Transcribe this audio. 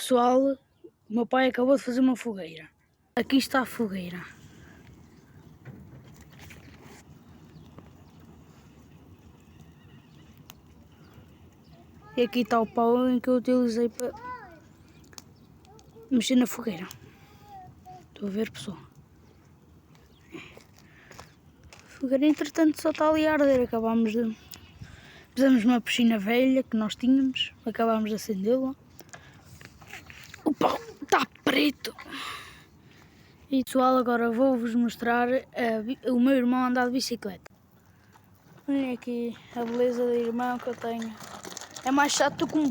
Pessoal, o meu pai acabou de fazer uma fogueira. Aqui está a fogueira. E aqui está o pau em que eu utilizei para mexer na fogueira. Estou a ver, pessoal. A fogueira, entretanto, só está ali a arder. Fizemos uma piscina velha que nós tínhamos. Acabámos de acendê-la. O pau está preto. E pessoal, agora vou-vos mostrar o meu irmão andar de bicicleta. Olhem aqui a beleza do irmão que eu tenho. É mais chato que um